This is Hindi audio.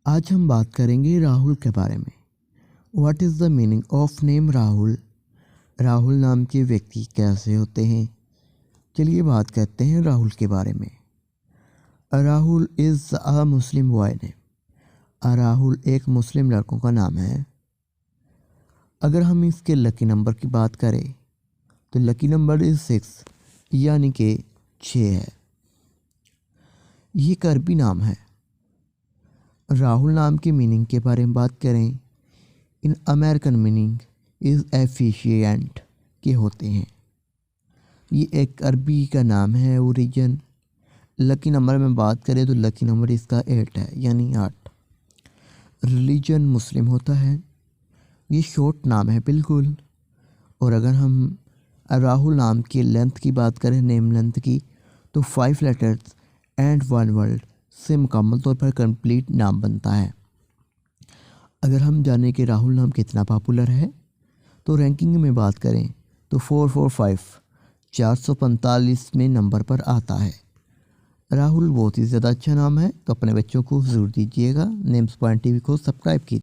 आज हम बात करेंगे राहुल के बारे में। What is the meaning of name Rahul? Rahul नाम के व्यक्ति कैसे होते हैं? चलिए बात करते हैं राहुल के बारे में। Rahul is a Muslim boy name. Rahul एक मुस्लिम लड़कों का नाम है। अगर हम इसके लकी नंबर की बात करें तो लकी नंबर इज़ 6 यानी कि 6 है। ये एक अरबी नाम है। राहुल नाम के मीनिंग के बारे में बात करें, in American meaning is efficient के होते हैं। ये एक अरबी का नाम है। ओरिजिन लकी नंबर में बात करें तो लकी नंबर इसका 8 है यानी 8। रिलीजन मुस्लिम होता है। ये शॉर्ट नाम है बिल्कुल। और अगर हम राहुल नाम की लेंथ की बात करें, नेम लेंथ की, तो 5 लेटर्स एंड 1 वर्ड से मुकम्मल तौर पर कंप्लीट नाम बनता है। अगर हम जाने कि राहुल नाम कितना पॉपुलर है तो रैंकिंग में बात करें तो 445 नंबर पर आता है। राहुल बहुत ही ज़्यादा अच्छा नाम है, तो अपने बच्चों को ज़रूर दीजिएगा। नेम्स पॉइंट टीवी को सब्सक्राइब कीजिए।